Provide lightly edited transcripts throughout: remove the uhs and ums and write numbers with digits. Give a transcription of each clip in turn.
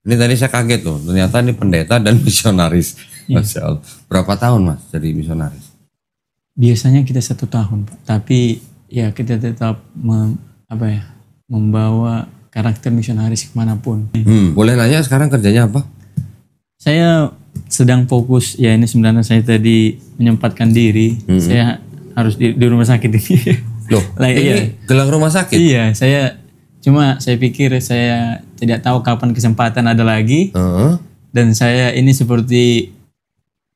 Ini tadi saya kaget tuh, ternyata ini pendeta dan misionaris. Iya. Masya Allah. Berapa tahun mas jadi misionaris? Biasanya kita 1 tahun, Pak. Tapi ya kita tetap membawa karakter misionaris kemanapun. Boleh nanya sekarang kerjanya apa? Saya sedang fokus, ya ini sebenarnya saya tadi menyempatkan diri. Saya harus di rumah sakit ini. Loh, Lah, ini iya. gelang rumah sakit? Iya, saya pikir saya tidak tahu kapan kesempatan ada lagi. Heeh. Dan saya ini seperti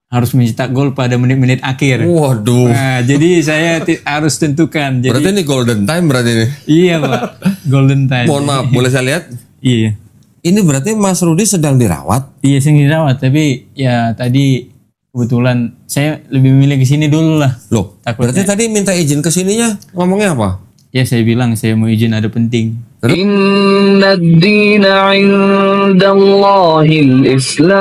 harus mencetak gol pada menit-menit akhir. Waduh. Nah, jadi saya harus tentukan. Jadi, Berarti ini golden time berarti ini. iya Pak, golden time. Mohon maaf, boleh saya lihat? Iya, Ini berarti Mas Rudi sedang dirawat? iya saya dirawat. Tapi ya tadi kebetulan saya lebih memilih ke sini dulu lah. Loh, Takutnya. berarti tadi minta izin ke sininya ngomongnya apa? Ya saya bilang saya mau izin, ada penting. Inna ad-dina 'inda Allahil Islam.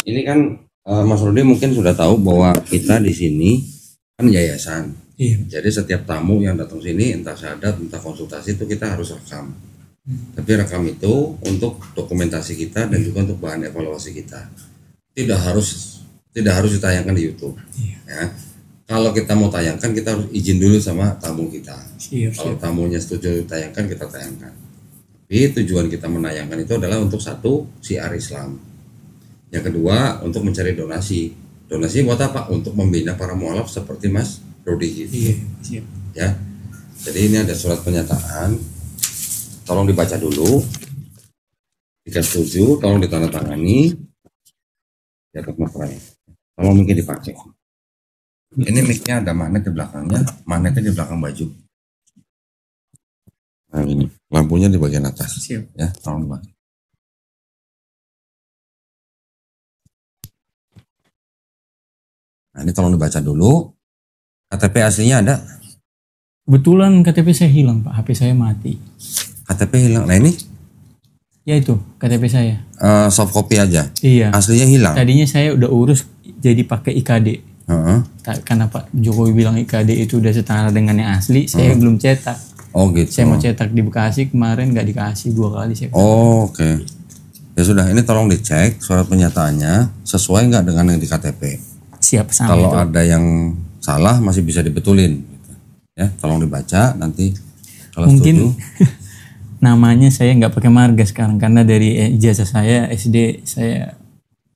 Ini kan Mas Rudi mungkin sudah tahu bahwa kita di sini kan yayasan. Iya. Jadi setiap tamu yang datang sini, entah syahadat, entah konsultasi, itu kita harus rekam. Tapi rekam itu untuk dokumentasi kita dan juga untuk bahan evaluasi kita. Tidak harus ditayangkan di YouTube. Ya. Kalau kita mau tayangkan, kita harus izin dulu sama tamu kita. Kalau tamunya setuju ditayangkan, kita tayangkan. Tapi tujuan kita menayangkan itu adalah untuk satu, siar Islam. Yang kedua, untuk mencari donasi. Donasi buat apa? Untuk membina para mualaf seperti Mas Rudi gitu. Iya. Ya. Jadi ini ada surat pernyataan. Tolong dibaca dulu. Jika setuju, tolong ditandatangani. Di atas materai. Tolong mungkin dipakai. Ini mic-nya ada magnet di belakangnya. Magnetnya di belakang baju. Nah ini, lampunya di bagian atas. Siap. Ya, tolong dipakai. Nah ini tolong dibaca dulu. KTP aslinya ada? Kebetulan KTP saya hilang Pak, HP saya mati. KTP hilang. Nah ini Ya itu KTP saya. soft copy aja. Iya. Aslinya hilang. Tadinya saya udah urus jadi pakai IKD. Heeh. Karena Pak Jokowi bilang IKD itu udah setara dengan yang asli, saya belum cetak. Oh gitu. Saya mau cetak di Bekasi, kemarin nggak dikasih 2 kali saya. Oh, oke. Ya sudah, ini tolong dicek surat penyataannya sesuai nggak dengan yang di KTP. Siap sama Kalau itu. ada yang salah masih bisa dibetulin. Gitu. Ya, tolong dibaca nanti kalau Mungkin setuju. namanya saya nggak pakai marga sekarang karena dari ijazah saya SD saya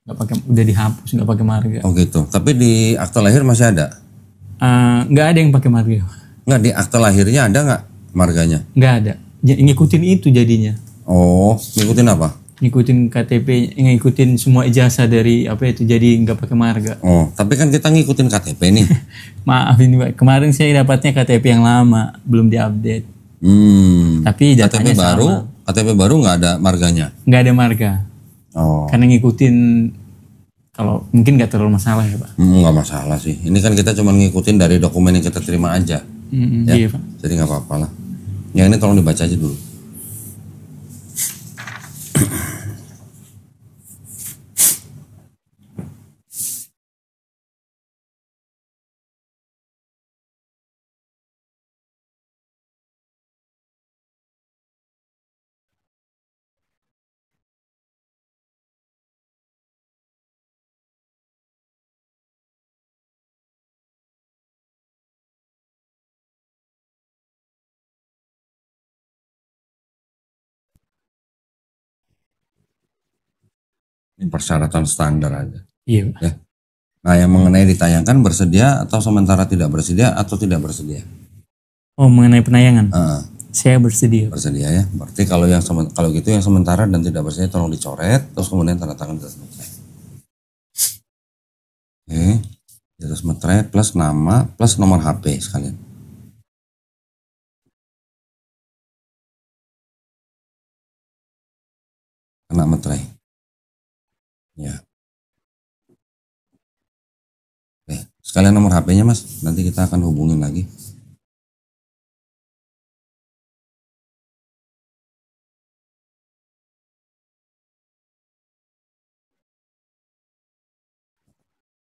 nggak pakai, udah dihapus, nggak pakai marga. Oh gitu. Tapi di akte lahir masih ada? Nggak ada yang pakai marga. Nggak, di akte lahirnya ada nggak marganya? Nggak ada. Ngikutin itu jadinya. Oh, ngikutin apa? Ngikutin KTP, ngikutin semua ijazah dari apa itu, jadi nggak pakai marga. Oh, tapi kan kita ngikutin KTP nih. Maaf ini Pak, kemarin saya dapatnya KTP yang lama, belum diupdate. Tapi datanya KTP baru, sama. KTP baru nggak ada marganya. Nggak ada marga. Oh, Karena ngikutin, kalau mungkin nggak terlalu masalah ya Pak. nggak masalah sih. Ini kan kita cuma ngikutin dari dokumen yang kita terima aja. Ya, Iya Pak. jadi nggak apa-apa lah. Yang ini tolong dibaca aja dulu. Ini persyaratan standar aja. Iya Pak. Ya. Nah, yang mengenai ditayangkan bersedia atau sementara tidak bersedia atau tidak bersedia? Oh, mengenai penayangan, Heeh, saya bersedia. bersedia ya. Berarti kalau kalau gitu yang sementara dan tidak bersedia tolong dicoret, terus kemudian tanda tangan di atas materai. Oke, di atas materai plus nama plus nomor HP sekalian. Kena materai. Ya. Oke, sekalian nomor HP-nya Mas, nanti kita akan hubungin lagi.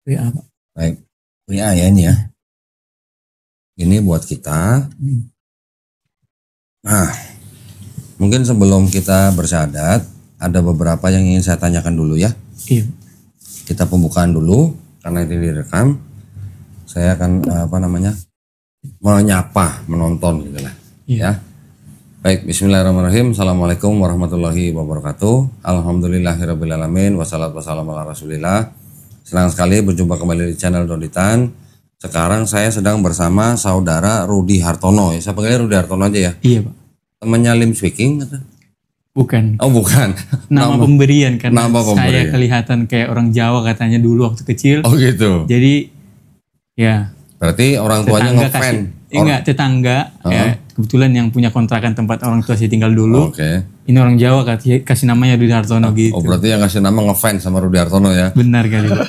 WA Pak. Baik, WA ya ini ya. Ini buat kita. Nah, mungkin sebelum kita bersyahadat, ada beberapa yang ingin saya tanyakan dulu ya. Iya. Kita pembukaan dulu, karena ini direkam. Saya akan menyapa, menonton gitu lah. Iya. Ya. Baik, bismillahirrahmanirrahim. Assalamualaikum warahmatullahi wabarakatuh. Alhamdulillahirrahmanirrahim. Wassalatu wassalamu ala rasulillah. Senang sekali berjumpa kembali di channel Doditan. Sekarang saya sedang bersama saudara Rudi Hartono. Saya panggilnya Rudi Hartono aja ya. Iya Pak. Temannya Lim Speaking atau? Bukan. Oh bukan. Nama pemberian karena nama pemberian. saya kelihatan kayak orang Jawa katanya dulu waktu kecil. Oh gitu. Jadi ya. Berarti orang tuanya ngefan. Enggak, tetangga. Ya, kebetulan yang punya kontrakan tempat orang tua saya tinggal dulu. Oke. Ini orang Jawa kasih namanya Rudi Hartono gitu. Oh berarti yang kasih nama ngefans sama Rudi Hartono ya? Benar kali Pak.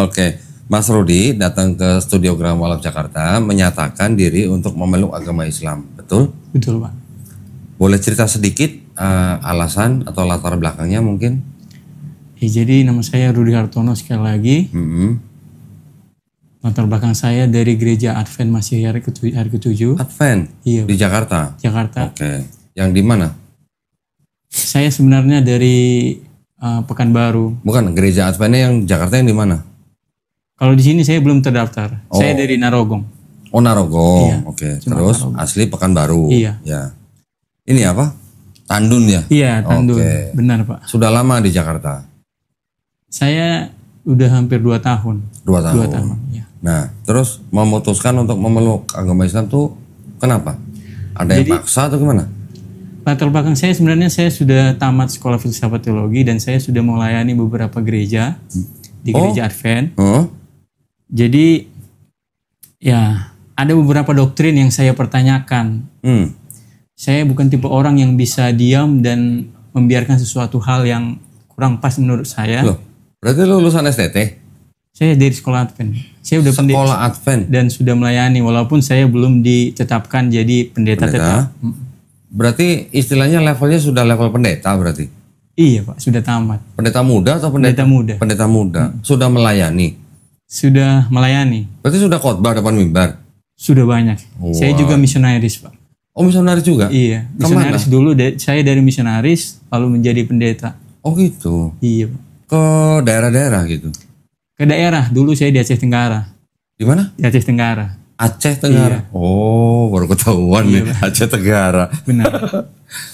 Oke. Mas Rudi datang ke Studio Graham Walab Jakarta menyatakan diri untuk memeluk agama Islam. Betul? Betul Pak. Boleh cerita sedikit alasan atau latar belakangnya mungkin? Jadi nama saya Rudi Hartono sekali lagi. Latar belakang saya dari gereja Advent Masih hari ke-7. Advent? Iya. Di Jakarta? Jakarta. Oke. Yang di mana? Saya sebenarnya dari Pekanbaru. Bukan, gereja Adventnya yang Jakarta yang di mana? Kalau di sini saya belum terdaftar. Saya dari Narogong. Oh Narogong. Iya, Oke. cuma Terus Narogong. asli Pekanbaru. Iya. Ya. Ini apa? Tandun ya? Iya, Tandun. Oke. Benar Pak. Sudah lama di Jakarta? Saya udah hampir 2 tahun. 2 tahun. 2 tahun, ya. Nah, terus memutuskan untuk memeluk agama Islam tuh kenapa? Ada yang paksa atau gimana? Latar belakang saya sebenarnya saya sudah tamat sekolah filsafat teologi dan saya sudah melayani beberapa gereja di gereja Advent. Jadi ya ada beberapa doktrin yang saya pertanyakan. Saya bukan tipe orang yang bisa diam dan membiarkan sesuatu hal yang kurang pas menurut saya. Loh, berarti lu lulusan STT? Saya dari sekolah Advent. Saya udah Sekolah Advent? dan sudah melayani walaupun saya belum ditetapkan jadi pendeta tetap. Berarti istilahnya levelnya sudah level pendeta berarti? Iya Pak, sudah tamat. Pendeta muda atau pendeta muda? Pendeta muda. Sudah melayani? Sudah melayani. Berarti sudah khotbah depan mimbar? Sudah banyak. Saya juga misionaris Pak. Oh misionaris juga? Iya, misionaris dulu. Saya dari misionaris lalu menjadi pendeta. Oh gitu? Iya Pak. Ke daerah-daerah gitu? Ke daerah, dulu saya di Aceh Tenggara. Di mana? Di Aceh Tenggara. Aceh Tenggara? Iya. Oh baru ketahuan nih Aceh Tenggara. Benar.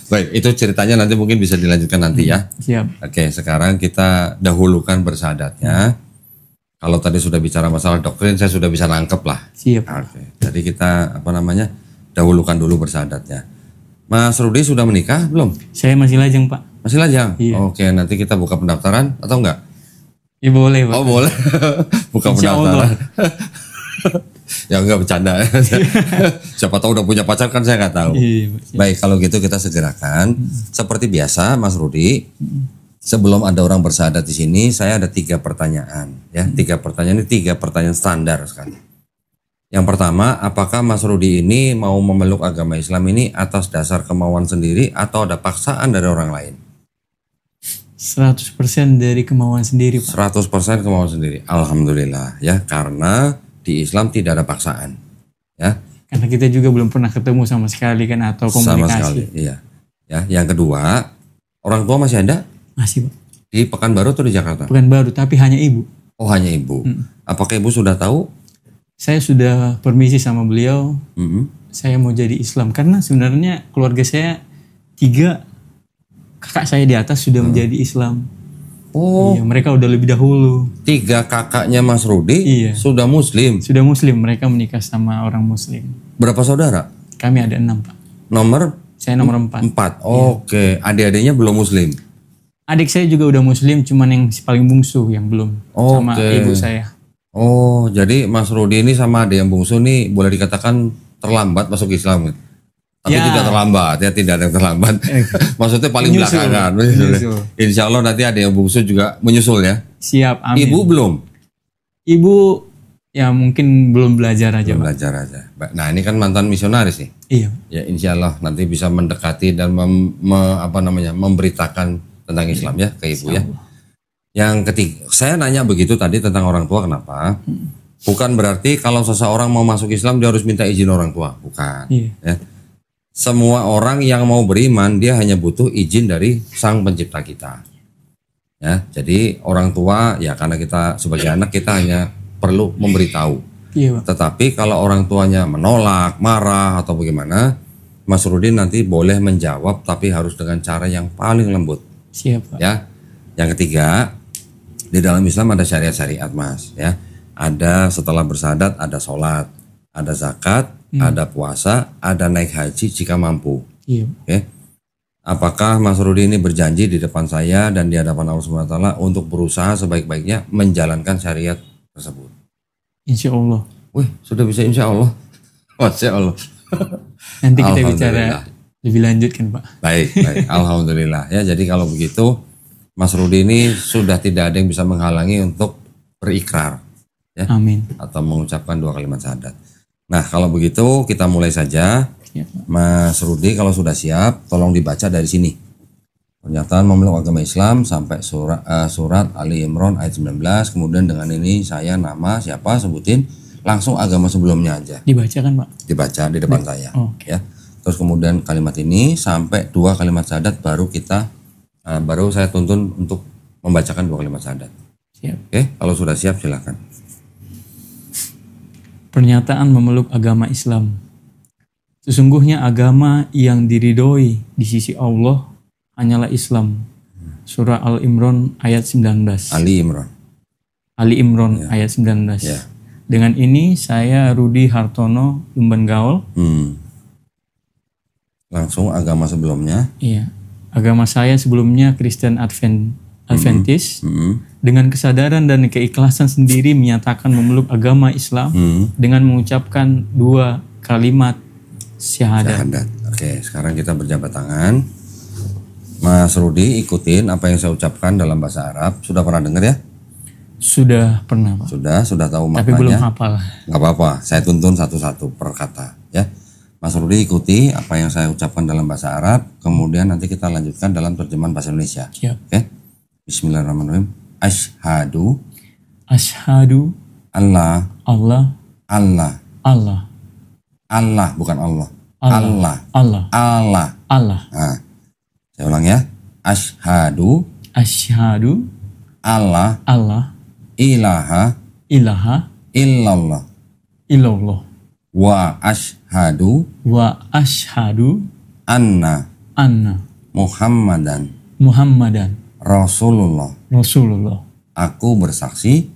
Baik, itu ceritanya nanti mungkin bisa dilanjutkan nanti ya. Siap. Oke, sekarang kita dahulukan bersyahadatnya. Kalau tadi sudah bicara masalah doktrin, saya sudah bisa nangkep lah. Siap. Oke, jadi kita dahulukan dulu bersyahadatnya. Mas Rudi sudah menikah belum? Saya masih lajang Pak. Masih lajang? Iya. Oke, nanti kita buka pendaftaran atau enggak? Ya boleh Pak. Oh boleh, buka Insya pendaftaran. Ya enggak bercanda. Siapa tahu udah punya pacar kan saya nggak tahu. Iya, Pak. Baik, kalau gitu kita segerakan. Seperti biasa, Mas Rudi. Sebelum ada orang bersyahadat di sini, saya ada 3 pertanyaan. Ya, 3 pertanyaan ini 3 pertanyaan standar sekali. Yang pertama, apakah Mas Rudi ini mau memeluk agama Islam ini atas dasar kemauan sendiri atau ada paksaan dari orang lain? 100% dari kemauan sendiri Pak. 100% kemauan sendiri. Alhamdulillah ya, karena di Islam tidak ada paksaan. Ya. Karena kita juga belum pernah ketemu sama sekali kan atau komunikasi. Sama sekali, iya. Ya, yang kedua, orang tua masih ada? Masih Pak. Di Pekanbaru atau di Jakarta? Pekanbaru, tapi hanya ibu. Oh, hanya ibu. Apakah ibu sudah tahu? Saya sudah permisi sama beliau. Saya mau jadi Islam karena sebenarnya keluarga saya 3 kakak saya di atas sudah menjadi Islam. Oh, iya, mereka udah lebih dahulu. 3 kakaknya Mas Rudi Iya. sudah Muslim. Sudah Muslim, mereka menikah sama orang Muslim. Berapa saudara? Kami ada 6 Pak. Nomor? Saya nomor 4. 4. Oke, adik-adiknya belum Muslim. Adik saya juga udah Muslim, cuman yang paling bungsu yang belum sama ibu saya. Oh, jadi Mas Rudi ini sama adik yang bungsu nih boleh dikatakan terlambat masuk Islam. Tapi tidak terlambat ya, tidak ada yang terlambat. Maksudnya paling Menyusul. belakangan. Menyusul. Insya Allah nanti ada yang bungsu juga menyusul ya. Siap, amin. Ibu belum? Ibu ya mungkin belum belajar aja. Belum belajar aja. Nah ini kan mantan misionaris nih. Iya. Ya insya Allah nanti bisa mendekati dan memberitakan tentang Islam ya ke ibu ya. Yang ketiga, saya nanya begitu tadi tentang orang tua kenapa? Bukan berarti kalau seseorang mau masuk Islam dia harus minta izin orang tua, bukan. Ya. Semua orang yang mau beriman dia hanya butuh izin dari Sang Pencipta kita. Ya, jadi orang tua ya karena kita sebagai anak kita hanya perlu memberitahu. Tetapi kalau orang tuanya menolak, marah atau bagaimana, Mas Rudi nanti boleh menjawab tapi harus dengan cara yang paling lembut. Siap, Pak. Ya. Yang ketiga, di dalam Islam ada syariat-syariat, Mas, ya. Ada setelah bersahadat ada sholat, ada zakat, ada puasa, ada naik haji jika mampu. Oke. Apakah Mas Rudi ini berjanji di depan saya dan di hadapan Allah Subhanahu wa taala untuk berusaha sebaik-baiknya menjalankan syariat tersebut? Insya Allah. Wih, sudah bisa insya Allah. Masya Allah. Nanti kita bicara lebih lanjut kan, Pak. Baik. Alhamdulillah. Ya, jadi kalau begitu Mas Rudi ini sudah tidak ada yang bisa menghalangi untuk berikrar. Ya, amin. Atau mengucapkan 2 kalimat syahadat. Nah, kalau begitu kita mulai saja. Ya, Mas Rudi kalau sudah siap, tolong dibaca dari sini. Pernyataan memeluk agama Islam sampai surat Ali Imran ayat 19. Kemudian dengan ini saya nama siapa sebutin, langsung agama sebelumnya aja. Dibaca kan, Pak? Dibaca di depan saya. Ya. Terus kemudian kalimat ini sampai 2 kalimat syahadat baru kita baru saya tuntun untuk membacakan 2 kalimat syahadat. Siap. Oke, kalau sudah siap silakan. Pernyataan memeluk agama Islam. Sesungguhnya agama yang diridhoi di sisi Allah hanyalah Islam. Surah Al-Imran ayat 19. Ali Imran Ya. Ayat 19. Ya. Dengan ini saya Rudi Hartono Lumban Gaul. Langsung agama sebelumnya. Iya. Agama saya sebelumnya Kristen Adventis. Dengan kesadaran dan keikhlasan sendiri menyatakan memeluk agama Islam dengan mengucapkan 2 kalimat syahadat. Oke, sekarang kita berjabat tangan. Mas Rudi ikutin apa yang saya ucapkan dalam bahasa Arab. Sudah pernah dengar ya? Sudah pernah, Pak. Sudah tahu maknanya. Tapi belum hafal. Nggak apa-apa, saya tuntun satu-satu per kata ya. Mas Rudi ikuti apa yang saya ucapkan dalam bahasa Arab, kemudian nanti kita lanjutkan dalam terjemahan bahasa Indonesia. Siap. Oke. Bismillahirrahmanirrahim. Asyhadu Allah bukan Allah. Allah. Nah, saya ulang ya. Asyhadu Allah ilaha illallah wa asyhadu anna Muhammadan Rasulullah. Aku bersaksi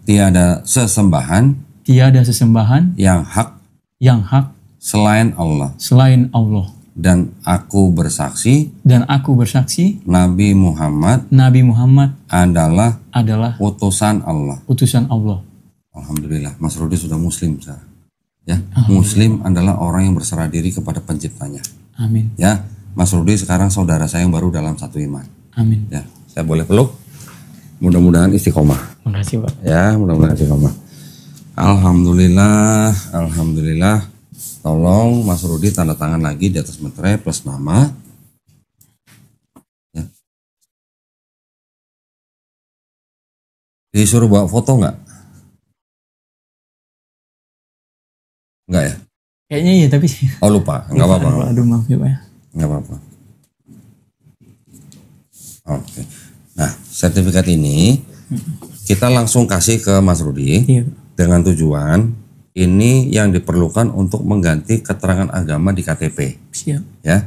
tiada sesembahan yang hak selain Allah. Dan aku bersaksi Nabi Muhammad adalah utusan Allah. Alhamdulillah, Mas Rudi sudah muslim sekarang. Ya, muslim adalah orang yang berserah diri kepada penciptanya. Amin. Ya, Mas Rudi sekarang saudara saya yang baru dalam satu iman. Amin. Ya, saya boleh peluk. Mudah-mudahan istiqomah. Makasih, Pak. Ya, mudah-mudahan istiqomah. Alhamdulillah. Tolong Mas Rudi tanda tangan lagi di atas meterai plus nama. Ya. Disuruh bawa foto nggak? Nggak ya? Kayaknya iya tapi. Oh lupa, nggak apa-apa. Aduh maaf ya, Pak ya. Nggak apa-apa. Oke. Nah, sertifikat ini kita langsung kasih ke Mas Rudi. Iya. Dengan tujuan ini yang diperlukan untuk mengganti keterangan agama di KTP. Siap. Ya.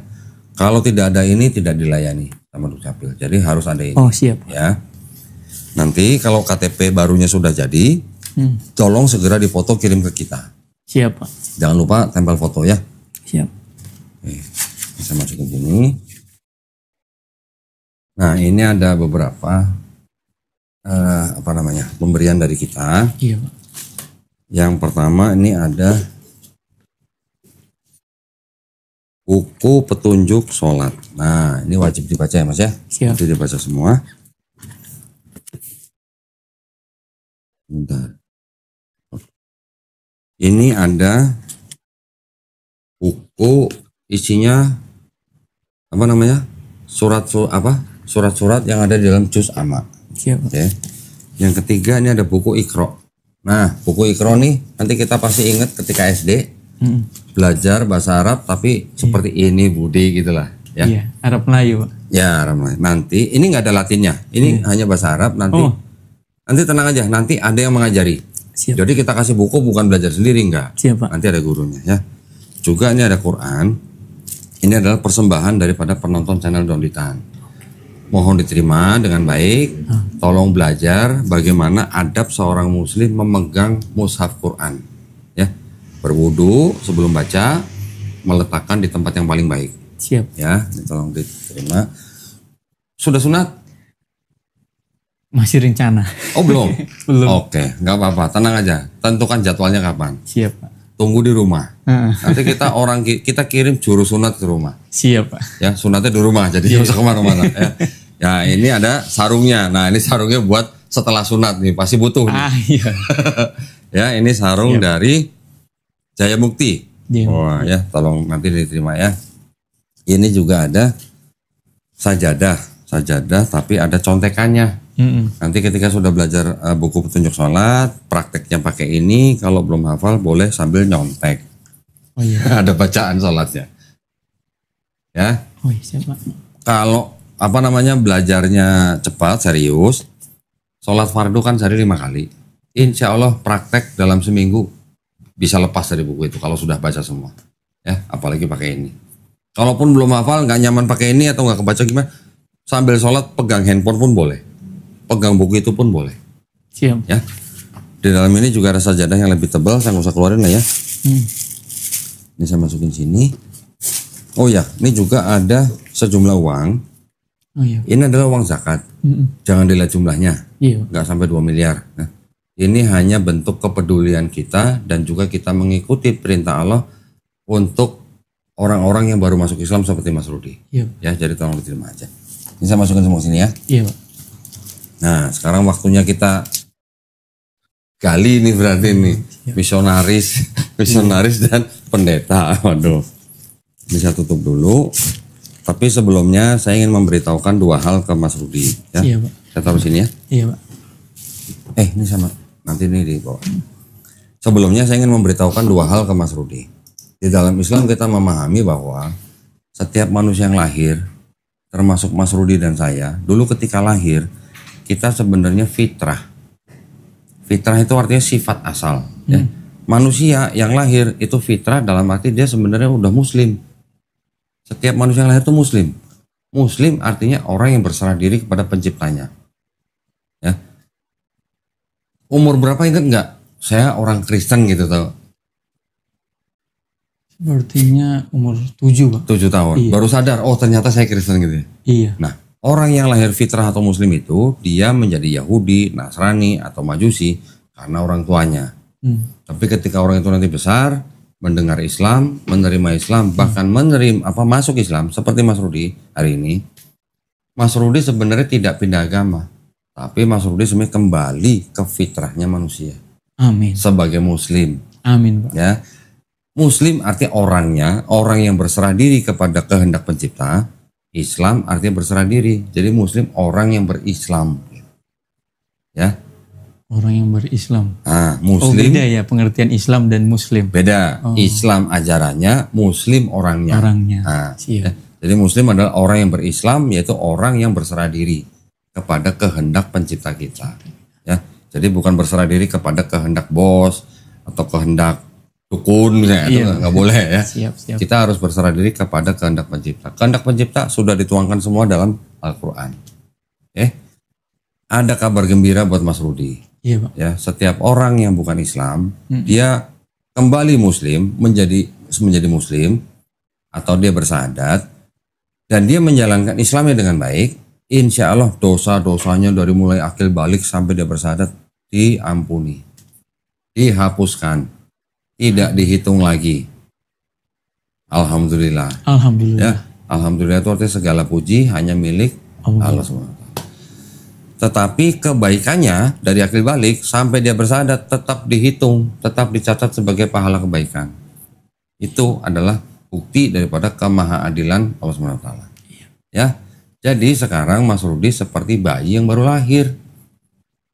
Kalau tidak ada ini tidak dilayani sama Dukcapil. Jadi harus ada ini. Oh, siap. Ya. Nanti kalau KTP barunya sudah jadi, tolong segera difoto kirim ke kita. Siap, Pak. Jangan lupa tempel foto ya. Siap. Oke. Bisa masukin sini. Nah, ini ada beberapa pemberian dari kita. Iya, Pak. Yang pertama ini ada buku petunjuk sholat. Nah, ini wajib dibaca ya Mas ya. Siap. Wajib dibaca semua. Bentar. Ini ada buku isinya surat-surat yang ada di dalam juz amma. Siap. Oke. Yang ketiga ini ada buku Iqra. Nah, buku Iqra nih nanti kita pasti ingat ketika SD belajar bahasa Arab tapi seperti ini Budi gitulah ya. Iya, Arab Melayu, Pak. Ya, Arab Melayu. Nanti ini nggak ada Latinnya. Ini hanya bahasa Arab nanti. Nanti tenang aja, nanti ada yang mengajari. Siap. Jadi kita kasih buku bukan belajar sendiri enggak. Siap, Pak. Nanti ada gurunya ya. Juga ini ada Quran. Ini adalah persembahan daripada penonton channel Daun Ditahan. Mohon diterima dengan baik. Tolong belajar bagaimana adab seorang muslim memegang mushaf Quran. Ya. Berwudu sebelum baca, meletakkan di tempat yang paling baik. Siap. Ya, ini tolong diterima. Sudah sunat? Masih rencana. Oh belum? Belum. Oke, nggak apa-apa, tenang aja. Tentukan jadwalnya kapan. Siap, Pak. Tunggu di rumah. Nanti kita kirim juru sunat ke rumah. Siap, Pak. Ya, sunatnya di rumah, jadi nggak usah kemana-mana. Ya. Ya, ini ada sarungnya. Nah, ini sarungnya buat setelah sunat nih, pasti butuh. Iya. Ya, ini sarung dari Jaya Mukti. Wah, ya, tolong nanti diterima ya. Ini juga ada sajadah, tapi ada contekannya. Nanti ketika sudah belajar buku petunjuk sholat, prakteknya pakai ini. Kalau belum hafal boleh sambil nyontek. Oh iya. Ada bacaan sholatnya. Ya. Oh iya, siap, Pak. Kalau belajarnya cepat, serius, sholat fardu kan sehari 5 kali. Insya Allah praktek dalam seminggu bisa lepas dari buku itu kalau sudah baca semua. Ya, apalagi pakai ini. Kalaupun belum hafal, nggak nyaman pakai ini atau nggak kebaca gimana, sambil sholat pegang handphone pun boleh. Pegang buku itu pun boleh. Siap. Ya. Di dalam ini juga ada sajadah yang lebih tebal, saya nggak usah keluarin lah ya. Ini saya masukin sini. Oh ya, ini juga ada sejumlah uang. Oh iya. Ini adalah uang zakat. Jangan dilihat jumlahnya. Iya. Nggak sampai 2 miliar. Nah, ini hanya bentuk kepedulian kita dan juga kita mengikuti perintah Allah untuk orang-orang yang baru masuk Islam seperti Mas Rudi. Iya. Ya, jadi tolong diterima aja. Ini saya masukin semua sini ya. Iya, Pak. Nah, sekarang waktunya kita gali nih berarti nih. Misionaris dan pendeta. Waduh. Ini saya tutup dulu. Tapi sebelumnya saya ingin memberitahukan 2 hal ke Mas Rudi. Ya. Iya, Pak. Saya taruh sini ya. Iya, Pak. Ini sama. Nanti ini di bawah. Sebelumnya saya ingin memberitahukan 2 hal ke Mas Rudi. Di dalam Islam kita memahami bahwa setiap manusia yang lahir, termasuk Mas Rudi dan saya, dulu ketika lahir, kita sebenarnya fitrah. Fitrah itu artinya sifat asal. Ya. Manusia yang lahir itu fitrah dalam arti dia sebenarnya udah muslim. Setiap manusia yang lahir itu muslim. Muslim artinya orang yang berserah diri kepada penciptanya. Ya. Umur berapa ingat nggak? Saya orang Kristen gitu tau. Sepertinya umur 7, Pak. 7 tahun. Iya. Baru sadar, oh ternyata saya Kristen gitu ya. Iya. Nah, orang yang lahir fitrah atau muslim itu dia menjadi Yahudi, Nasrani atau Majusi karena orang tuanya. Tapi ketika orang itu nanti besar, mendengar Islam, menerima Islam, bahkan masuk Islam seperti Mas Rudi hari ini. Mas Rudi sebenarnya tidak pindah agama, tapi Mas Rudi sebenarnya kembali ke fitrahnya manusia. Amin. Sebagai muslim. Amin, Pak. Ya. Muslim artinya orangnya, orang yang berserah diri kepada kehendak pencipta. Islam artinya berserah diri. Jadi muslim orang yang berislam. Ya. Orang yang berislam. Nah, muslim. Beda ya pengertian Islam dan muslim. Beda. Islam ajarannya, muslim orangnya. Nah, ya. Jadi muslim adalah orang yang berislam, yaitu orang yang berserah diri kepada kehendak pencipta kita. Ya. Jadi bukan berserah diri kepada kehendak bos atau kehendak dukun misalnya, itu nggak boleh ya. Siap. Kita harus berserah diri kepada kehendak pencipta. Kehendak pencipta sudah dituangkan semua dalam Al-Quran. Ada kabar gembira buat Mas Rudi. Iya, Pak. Ya, setiap orang yang bukan Islam, dia kembali Muslim, menjadi Muslim, atau dia bersyahadat, dan dia menjalankan Islamnya dengan baik, insya Allah dosa-dosanya dari mulai akil balik sampai dia bersyahadat diampuni, dihapuskan, tidak dihitung lagi. Alhamdulillah. Alhamdulillah. Ya, alhamdulillah itu artinya segala puji hanya milik Allah SWT. Tetapi kebaikannya dari akil balik sampai dia bersyahadat tetap dihitung, tetap dicatat sebagai pahala kebaikan. Itu adalah bukti daripada kemahaadilan Allah SWT. Ya, Jadi sekarang Mas Rudi seperti bayi yang baru lahir,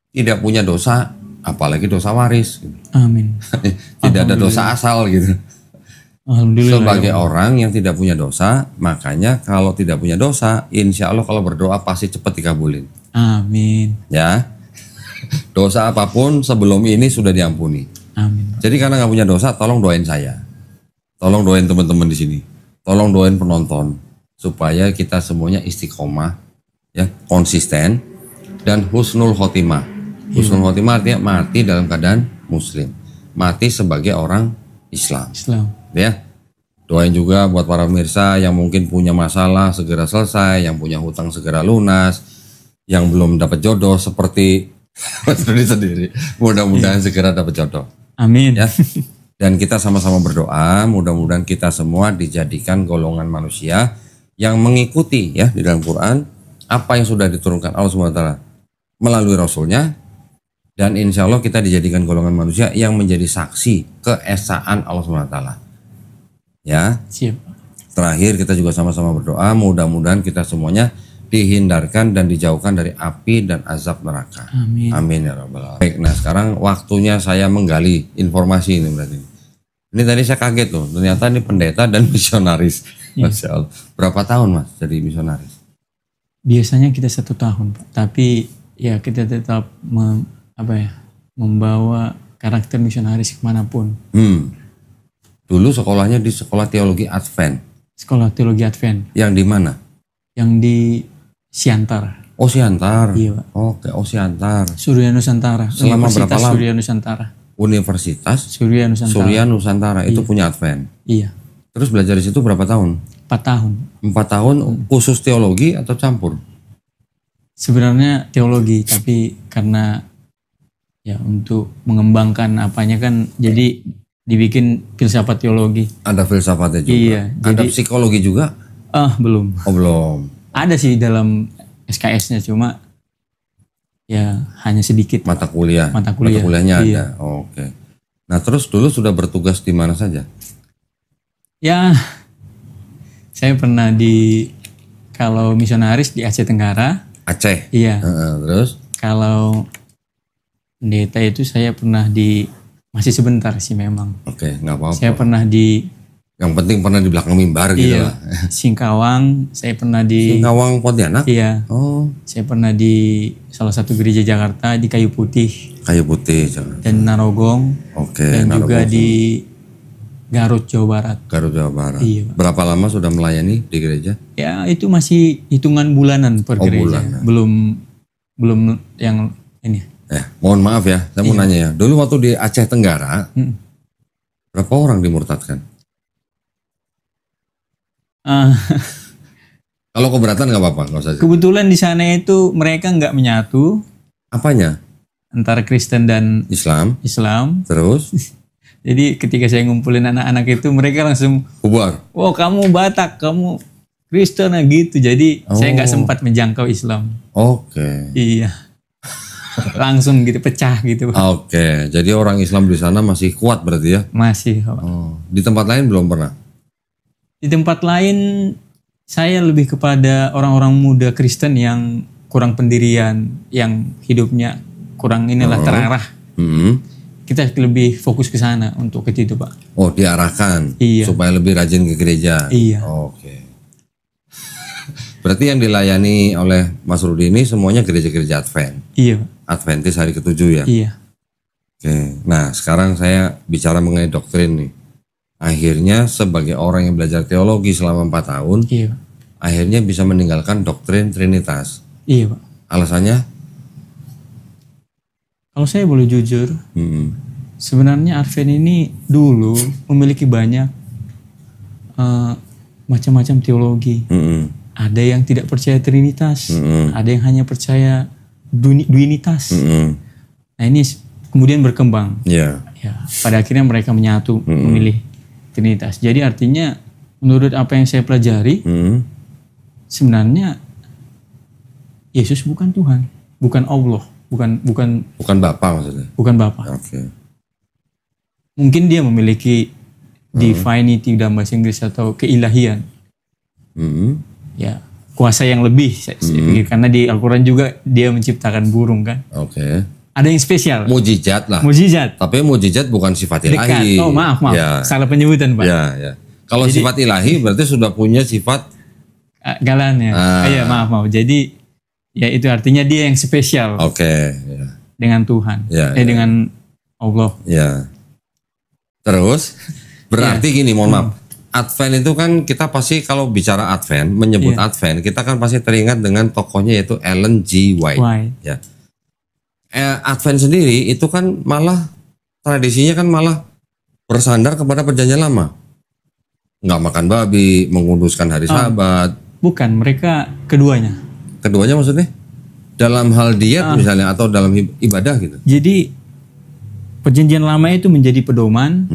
tidak punya dosa, apalagi dosa waris. Amin. Tidak ada dosa asal gitu. Alhamdulillah. Sebagai orang yang tidak punya dosa, makanya kalau tidak punya dosa, insya Allah kalau berdoa pasti cepat dikabulin. Amin. Ya, dosa apapun sebelum ini sudah diampuni. Amin. Jadi karena nggak punya dosa, tolong doain saya, tolong doain teman-teman di sini, tolong doain penonton, supaya kita semuanya istiqomah, ya, konsisten dan husnul khotimah. Husnul khotimah artinya mati dalam keadaan muslim, mati sebagai orang Islam. Ya, doain juga buat para pemirsa yang mungkin punya masalah segera selesai, yang punya hutang segera lunas, yang belum dapat jodoh seperti Mas Rudi sendiri, mudah-mudahan segera dapat jodoh. Amin. Ya. Dan kita sama-sama berdoa, mudah-mudahan kita semua dijadikan golongan manusia yang mengikuti ya di dalam Quran apa yang sudah diturunkan Allah SWT melalui Rasulnya, dan insya Allah kita dijadikan golongan manusia yang menjadi saksi keesaan Allah SWT. Ya. Siap. Terakhir kita juga sama-sama berdoa, mudah-mudahan kita semuanya dihindarkan dan dijauhkan dari api dan azab neraka. Amin. Amin ya rabbal alamin. Baik, nah sekarang waktunya saya menggali informasi ini berarti. Ini tadi saya kaget loh, ternyata ini pendeta dan misionaris. Masya Allah. Berapa tahun Mas jadi misionaris? Biasanya kita 1 tahun, Pak. Tapi ya kita tetap membawa karakter misionaris kemanapun. Dulu sekolahnya di sekolah teologi Advent. Sekolah teologi Advent. Yang di mana? Yang di Siantar. Oh Siantar. Iya Pak. Oke, oh Siantar. Surya Nusantara. Selama berapa lama? Surya Nusantara. Universitas Surya Nusantara. Surya Nusantara itu Iya. punya Advent. Iya. Terus belajar di situ berapa tahun? 4 tahun. 4 tahun khusus teologi atau campur? Sebenarnya teologi, tapi karena ya untuk mengembangkan apanya kan jadi dibikin filsafat teologi. Ada filsafatnya juga. Iya, Ada jadi- psikologi juga? Belum. Oh belum. Ada sih dalam SKS-nya, cuma ya hanya sedikit. Mata kuliah. Mata kuliah. Mata kuliahnya Iya. ada. Oke. Nah terus dulu sudah bertugas di mana saja? Ya, saya pernah kalau misionaris di Aceh Tenggara. Aceh. Iya. Terus? Kalau pendeta itu saya pernah masih sebentar sih memang. Oke, nggak apa-apa. Saya pernah Yang penting pernah di belakang mimbar gitu lah. Singkawang, saya pernah di Singkawang Pontianak? Iya. Oh, Saya pernah di salah satu gereja Jakarta di Kayu Putih Kayu Putih. Jangan. dan Narogong. Oke. Dan juga Narogong. di Garut, Jawa Barat. Garut Jawa Barat. Iya, Pak. Berapa lama sudah melayani di gereja? Ya itu masih hitungan bulanan per gereja. Bulanan. Belum yang ini. Mohon maaf ya, saya mau nanya ya. Dulu waktu di Aceh Tenggara, berapa orang dimurtadkan? Kalau keberatan nggak apa-apa, nggak usah. Kebetulan di sana itu mereka nggak menyatu Apanya? antara Kristen dan Islam. Terus Jadi ketika saya ngumpulin anak-anak itu mereka langsung, bubar. "Oh kamu Batak, kamu Kristen," gitu. Jadi saya nggak sempat menjangkau Islam. Oke. Iya. Langsung gitu pecah gitu. Oke. Jadi orang Islam di sana masih kuat berarti ya? Masih. Oh. Di tempat lain belum pernah? Di tempat lain saya lebih kepada orang-orang muda Kristen yang kurang pendirian, yang hidupnya kurang terarah. Kita lebih fokus ke sana untuk ke situ, Pak. Oh, diarahkan Iya. supaya lebih rajin ke gereja. Iya. Oke. Berarti yang dilayani oleh Mas Rudi ini semuanya gereja-gereja Advent. Iya, Pak. Adventis hari ke-7 ya. Iya. Oke. Nah, sekarang saya bicara mengenai doktrin nih. Akhirnya sebagai orang yang belajar teologi selama 4 tahun, Iya, Pak. akhirnya bisa meninggalkan doktrin Trinitas. Iya, Pak. Alasannya? Kalau saya boleh jujur, sebenarnya Advent ini dulu memiliki banyak macam-macam teologi. Ada yang tidak percaya Trinitas, ada yang hanya percaya duinitas. Nah ini kemudian berkembang. Ya. Ya, pada akhirnya mereka menyatu memilih Trinitas. Jadi artinya menurut apa yang saya pelajari, sebenarnya Yesus bukan Tuhan, bukan Allah, bukan Bapa maksudnya. bukan Bapa. Oke. Mungkin dia memiliki divinity dalam bahasa Inggris atau keilahian. Ya, kuasa yang lebih saya pikir, karena di Al-Quran juga dia menciptakan burung kan. Oke. Ada yang spesial. Mujizat lah. Mujizat. Tapi mujizat bukan sifat Dekat. ilahi. Oh maaf. Ya. Salah penyebutan Pak. Ya, ya. Kalau sifat ilahi berarti sudah punya sifat Galan ya. Iya maaf. Jadi ya itu artinya dia yang spesial. Oke. Ya. Dengan Tuhan. Ya, dengan Allah. Ya. Terus berarti gini, mohon maaf. Advent itu kan kita pasti kalau bicara Advent, menyebut Advent, kita kan pasti teringat dengan tokohnya yaitu Ellen G. White. Ya. Advent sendiri itu kan malah tradisinya kan malah bersandar kepada perjanjian lama. Nggak makan babi, menguduskan hari Sabat. Bukan, mereka keduanya. Keduanya maksudnya? Dalam hal diet misalnya atau dalam ibadah gitu. Jadi perjanjian lama itu menjadi pedoman.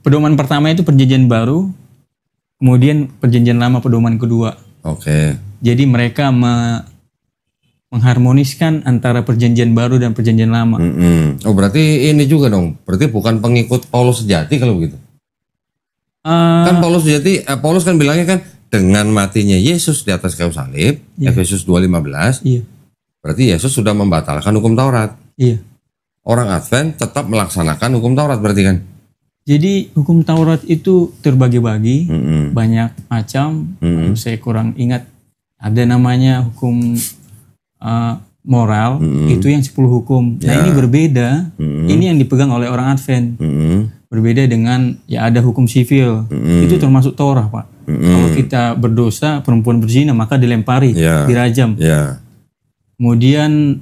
Pedoman pertama itu perjanjian baru, kemudian perjanjian lama pedoman kedua. Oke. Jadi mereka mengharmoniskan antara perjanjian baru dan perjanjian lama. Oh berarti ini juga dong. Berarti bukan pengikut Paulus sejati kalau begitu. Kan Paulus sejati, Paulus kan bilangnya kan dengan matinya Yesus di atas kayu salib, Efesus 2:15. Iya. Berarti Yesus sudah membatalkan hukum Taurat. Iya. Orang Advent tetap melaksanakan hukum Taurat berarti kan? Jadi hukum Taurat itu terbagi-bagi, banyak macam. Saya kurang ingat. Ada namanya hukum moral, itu yang 10 hukum. Nah ini berbeda. Ini yang dipegang oleh orang Advent. Berbeda dengan ya ada hukum sivil. Itu termasuk Torah Pak. Kalau kita berdosa, perempuan berzina maka dilempari, dirajam. Kemudian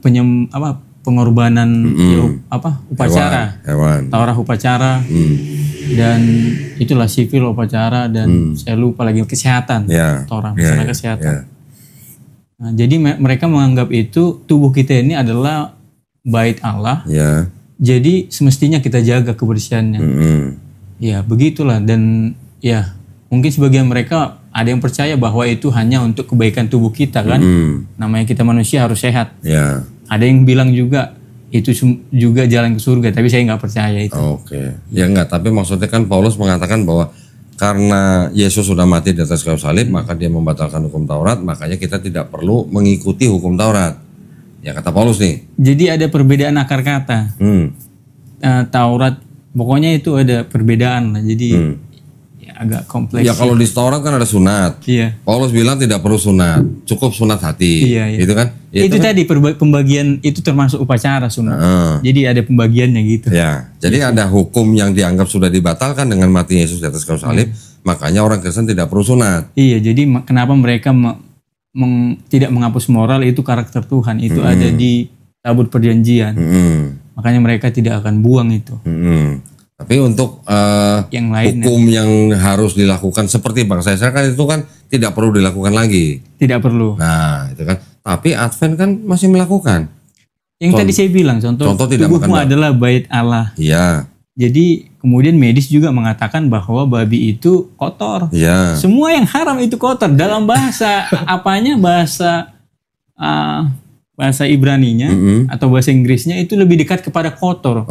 pengorbanan upacara, hewan. Taurah upacara, dan itulah sivil upacara, dan saya lupa lagi kesehatan, Taurah masalah kesehatan. Nah, jadi mereka menganggap itu tubuh kita ini adalah bait Allah. Jadi semestinya kita jaga kebersihannya. Ya begitulah, dan ya mungkin sebagian mereka ada yang percaya bahwa itu hanya untuk kebaikan tubuh kita kan. Namanya kita manusia harus sehat. Ada yang bilang juga itu juga jalan ke surga, tapi saya nggak percaya itu. Oke. Ya enggak, tapi maksudnya kan Paulus mengatakan bahwa karena Yesus sudah mati di atas kayu salib, maka dia membatalkan hukum Taurat, makanya kita tidak perlu mengikuti hukum Taurat. Ya kata Paulus nih. Jadi ada perbedaan akar kata. Taurat, pokoknya itu ada perbedaan lah. Jadi agak kompleks. Ya kalau di Taurat kan ada sunat. Paulus bilang tidak perlu sunat, cukup sunat hati. Itu kan? Itu kan? Tadi pembagian itu termasuk upacara sunat. Jadi ada pembagiannya gitu. Ya, jadi ada hukum yang dianggap sudah dibatalkan dengan mati Yesus di atas kayu salib, makanya orang Kristen tidak perlu sunat. Iya, jadi kenapa mereka tidak menghapus moral, itu karakter Tuhan, itu ada di tabut perjanjian. Makanya mereka tidak akan buang itu. Tapi untuk yang lain, hukum yang harus dilakukan seperti bangsa Israel kan itu kan tidak perlu dilakukan lagi. Tidak perlu. Nah itu kan. Tapi Advent kan masih melakukan. Yang tadi saya bilang contoh tubuhmu adalah bait Allah. Iya. Jadi kemudian medis juga mengatakan bahwa babi itu kotor. Iya. Semua yang haram itu kotor. Dalam bahasa bahasa Ibraninya atau bahasa Inggrisnya itu lebih dekat kepada kotor.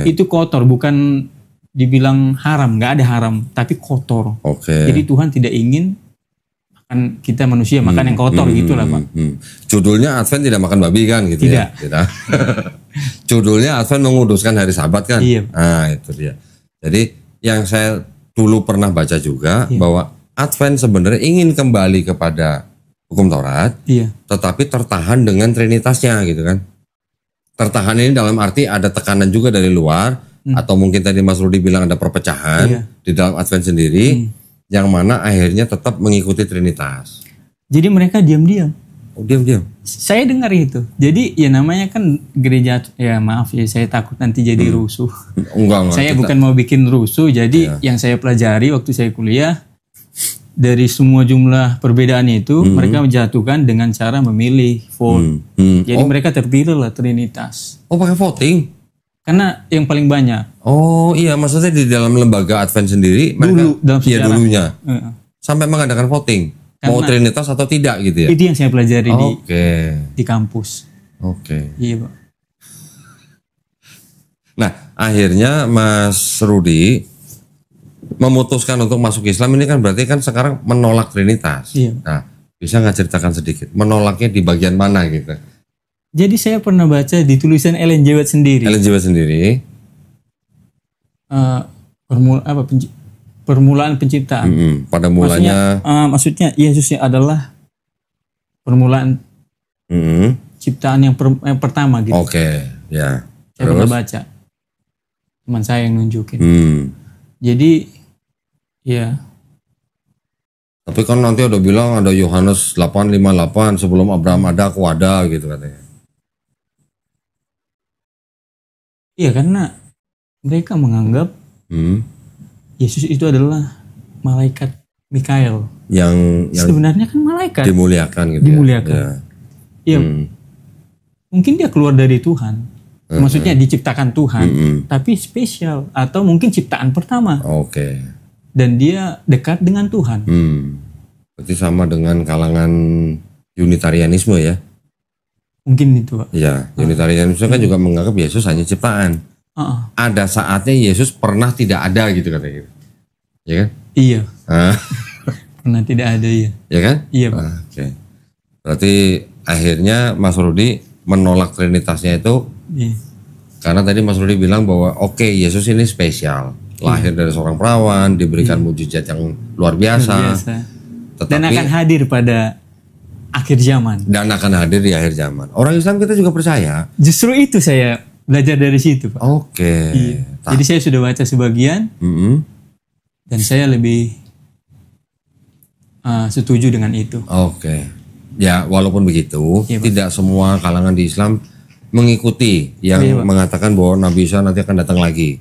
Itu kotor, bukan dibilang haram, nggak ada haram, tapi kotor. Jadi Tuhan tidak ingin makan kita manusia makan yang kotor gitulah Pak. Judulnya Advent tidak makan babi kan gitu. Tidak. Ya? Tidak. Judulnya Advent menguduskan hari Sabat kan. Iya. Nah itu dia. Jadi yang saya dulu pernah baca juga bahwa Advent sebenarnya ingin kembali kepada hukum Taurat, tetapi tertahan dengan trinitasnya gitu kan. Tertahan ini dalam arti ada tekanan juga dari luar, atau mungkin tadi Mas Rudi bilang ada perpecahan di dalam Advent sendiri, yang mana akhirnya tetap mengikuti trinitas. Jadi mereka diam-diam. Oh diam-diam. Saya dengar itu. Jadi ya namanya kan gereja, ya maaf ya saya takut nanti jadi rusuh. Enggak, saya bukan mau bikin rusuh, jadi yang saya pelajari waktu saya kuliah, dari semua jumlah perbedaan itu mereka menjatuhkan dengan cara memilih vote. Jadi mereka terpilih lah trinitas. Oh pakai voting? Karena yang paling banyak. Oh iya, maksudnya di dalam lembaga Advent sendiri dulu dalam sejarah. Dulunya sampai mengadakan voting. Karena mau trinitas atau tidak gitu ya? Itu yang saya pelajari di kampus. Iya Pak. Nah akhirnya Mas Rudi memutuskan untuk masuk Islam ini kan berarti kan sekarang menolak trinitas. Nah Bisa nggak ceritakan sedikit? Menolaknya di bagian mana gitu? Jadi saya pernah baca di tulisan Ellen G. White sendiri. Ellen G. White sendiri. Permulaan penciptaan. Pada mulanya. Maksudnya Yesus adalah permulaan ciptaan yang pertama gitu. Oke, ya. Saya pernah baca. Teman saya yang nunjukin. Jadi ya. Tapi kan nanti udah bilang ada Yohanes 8:58 sebelum Abraham ada aku ada gitu katanya. Iya, karena mereka menganggap Yesus itu adalah malaikat Mikael. Yang sebenarnya kan malaikat. Dimuliakan gitu. Dimuliakan. Iya. Mungkin dia keluar dari Tuhan. Maksudnya diciptakan Tuhan, tapi spesial atau mungkin ciptaan pertama. Oke. Dan dia dekat dengan Tuhan. Berarti sama dengan kalangan Unitarianisme ya? Mungkin itu, Pak. Ya, Unitarianisme kan juga menganggap Yesus hanya ciptaan. Ada saatnya Yesus pernah tidak ada gitu katanya. Ya kan? Iya. Pernah tidak ada ya. Ya kan? Iya, Pak. Oke. Berarti akhirnya Mas Rudi menolak trinitasnya itu karena tadi Mas Rudi bilang bahwa Yesus ini spesial. Lahir dari seorang perawan, diberikan mujizat yang luar biasa. Tetapi, dan akan hadir pada akhir zaman. Dan akan hadir di akhir zaman. Orang Islam kita juga percaya. Justru itu saya belajar dari situ, Pak. Iya. Jadi saya sudah baca sebagian. Dan saya lebih setuju dengan itu. Ya, walaupun begitu, tidak semua kalangan di Islam mengikuti yang mengatakan bahwa Nabi Isa nanti akan datang lagi.